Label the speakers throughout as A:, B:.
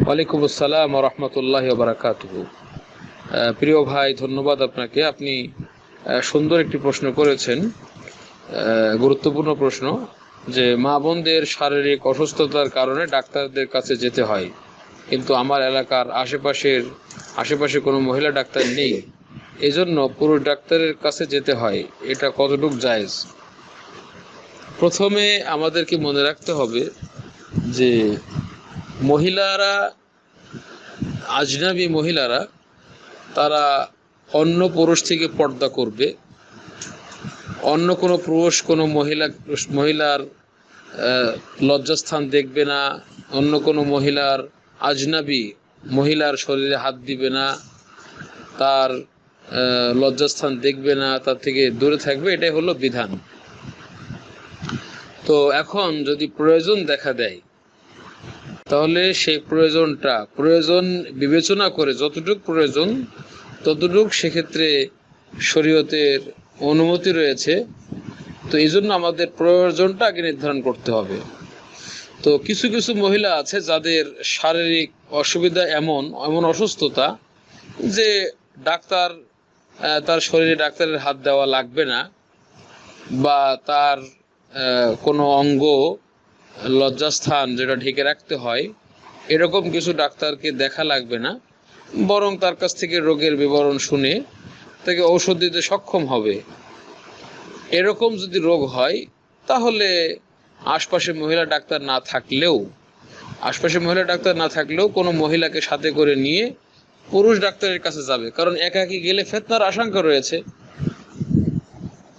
A: ওয়ালাইকুম আসসালাম ওয়া রাহমাতুল্লাহি ওয়া বারাকাতুহু। প্রিয় ভাই, ধন্যবাদ আপনাকে। আপনি সুন্দর একটি প্রশ্ন করেছেন, গুরুত্বপূর্ণ প্রশ্ন, যে মা বোনদের শারীরিক অসুস্থতার কারণে ডাক্তারদের কাছে যেতে হয়, কিন্তু আমার এলাকার আশেপাশে কোনো মহিলা ডাক্তার নেই, এজন্য পুরুষ ডাক্তারের কাছে যেতে হয়। এটা কতটুকু জায়েজ? প্রথমে আমাদেরকে মনে রাখতে হবে যে মহিলারা, আজনাবী মহিলারা, তারা অন্য পুরুষ থেকে পর্দা করবে। অন্য কোনো পুরুষ কোনো মহিলার লজ্জাস্থান দেখবে না। অন্য কোনো আজনাবী মহিলার শরীরে হাত দিবে না, তার লজ্জাস্থান দেখবে না, তার থেকে দূরে থাকবে। এটাই হলো বিধান। তো এখন যদি প্রয়োজন দেখা দেয়, তাহলে সেই প্রয়োজন বিবেচনা করে যতটুকু প্রয়োজন ততটুক সেক্ষেত্রে শরীয়তের অনুমতি রয়েছে। তো এই জন্য আমাদের প্রয়োজনটা আগে নির্ধারণ করতে হবে। তো কিছু কিছু মহিলা আছে যাদের শারীরিক অসুবিধা এমন অসুস্থতা যে তার শরীরে ডাক্তারের হাত দেওয়া লাগবে না, বা তার কোনো অঙ্গ, লজ্জাস্থান যেটা ঢেকে রাখতে হয়, এরকম কিছু ডাক্তারকে দেখা লাগবে না, বরং তার কাছ থেকে রোগের বিবরণ শুনে তাকে ঔষধ দিতে সক্ষম হবে। এরকম যদি রোগ হয়, তাহলে আশপাশে মহিলা ডাক্তার না থাকলেও কোনো মহিলাকে সাথে করে নিয়ে পুরুষ ডাক্তারের কাছে যাবে। কারণ একাকী গেলে ফিতনার আশঙ্কা রয়েছে।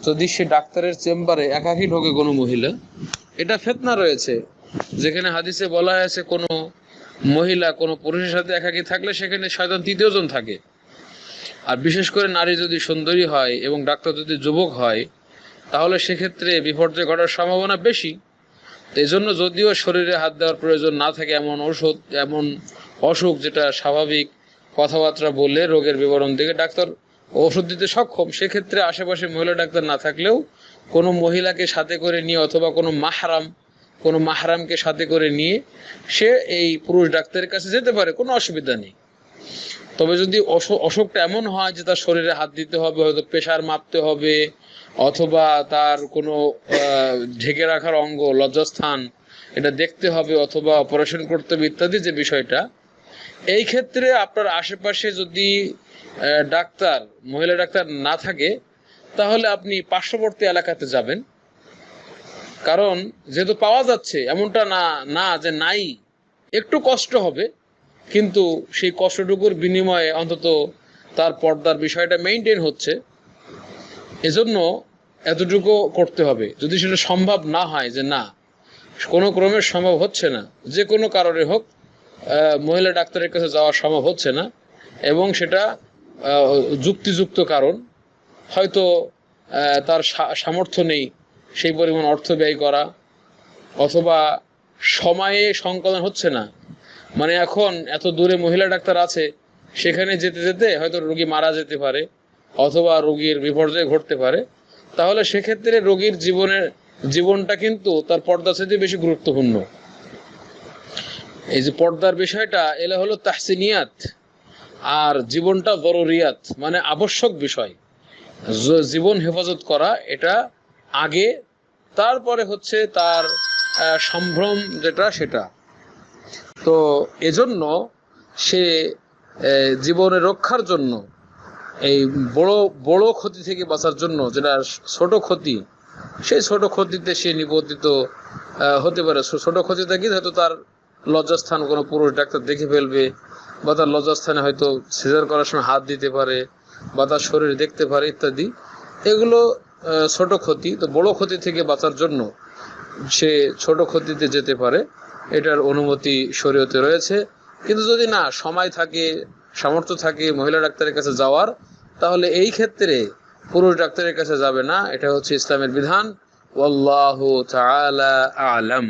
A: যদি সে ডাক্তারের চেম্বারে একাকী ঢোকে কোনো মহিলা, এটা ফিতনা রয়েছে। যেখানে হাদিসে বলা হয়েছে কোনো মহিলা কোনো পুরুষের সাথে একাকী থাকলে সেখানে শয়তান তৃতীয় জন থাকে। আর বিশেষ করে নারী যদি সুন্দরী হয় এবং ডাক্তার যদি যুবক হয়, তাহলে সেক্ষেত্রে বিপর্যয় ঘটার সম্ভাবনা বেশি। এই জন্য যদিও শরীরে হাত দেওয়ার প্রয়োজন না থাকে, এমন অসুখ যেটা স্বাভাবিক কথাবার্তা বলে রোগের বিবরণ থেকে ডাক্তার ওষুধ দিতে সক্ষম, সেক্ষেত্রে আশেপাশে মহিলা ডাক্তার না থাকলেও কোনো মহিলাকে সাথে করে নিয়ে অথবা কোনো মাহরামকে সাথে করে নিয়ে সে এই পুরুষ ডাক্তারের কাছে যেতে পারে, কোনো অসুবিধা নেই। তবে যদি অসুখটা এমন হয় যে তার শরীরে হাত দিতে হবে, হয়তো প্রেশার মাপতে হবে, অথবা তার কোনো ঢেকে রাখার অঙ্গ, লজ্জাস্থান, এটা দেখতে হবে, অথবা অপারেশন করতে হবে ইত্যাদি যে বিষয়টা, এই ক্ষেত্রে আপনার আশেপাশে যদি মহিলা ডাক্তার না থাকে, তাহলে আপনি পার্শ্ববর্তী এলাকাতে যাবেন। কারণ যেহেতু পাওয়া যাচ্ছে, এমনটা না যে নাই, একটু কষ্ট হবে, কিন্তু সেই কষ্টটুকুর বিনিময়ে অন্তত তার পর্দার বিষয়টা মেইনটেইন হচ্ছে। এজন্য এতটুকু করতে হবে। যদি সেটা সম্ভব না হয়, যে না, কোনো ক্রমে সম্ভব হচ্ছে না, যে কোনো কারণে হোক মহিলা ডাক্তারের কাছে যাওয়া সম্ভব হচ্ছে না, এবং সেটা যুক্তিযুক্ত কারণ, হয়তো তার সামর্থ্য নেই সেই পরিমাণ অর্থ ব্যয় করা, অথবা সময়ে সংকলন হচ্ছে না, মানে এখন এত দূরে মহিলা ডাক্তার আছে, সেখানে যেতে যেতে হয়তো রোগী মারা যেতে পারে, অথবা রোগীর বিপর্যয় ঘটতে পারে, তাহলে সেক্ষেত্রে রোগীর জীবনটা কিন্তু তার পর্দা চাইতে বেশি গুরুত্বপূর্ণ। এই যে পর্দার বিষয়টা, এলা হলো তাহসিনিয়াত, আর জীবনটা জরুরিয়াত, মানে আবশ্যক বিষয়। জীবন হেফাজত করা এটা আগে, তারপরে হচ্ছে তার সম্ভ্রম যেটা সেটা। তো এজন্য সে জীবনের রক্ষার জন্য, এই বড় ক্ষতি থেকে বাঁচার জন্য, যেটা ছোট ক্ষতি, সেই ছোট ক্ষতিতে সে নিবন্ধিত হতে পারে। ছোট ক্ষতি থেকে হয়তো তার লজ্জাস্থান কোনো পুরুষ ডাক্তার দেখে ফেলবে, বা তার লজ্জাস্থানে হয়তো সিজার করার সময় হাত দিতে পারে, বা তার শরীর দেখতে পারে ইত্যাদি। এগুলো ছোট ক্ষতি। তো বড় ক্ষতি থেকে বাঁচার জন্য সে ছোট ক্ষতিতে যেতে পারে, এটার অনুমতি শরীয়তে রয়েছে। কিন্তু যদি না সময় থাকে, সামর্থ্য থাকে মহিলা ডাক্তারের কাছে যাওয়ার, তাহলে এই ক্ষেত্রে পুরুষ ডাক্তারের কাছে যাবে না। এটা হচ্ছে ইসলামের বিধান। ওয়াল্লাহু তাআলা আ'লাম।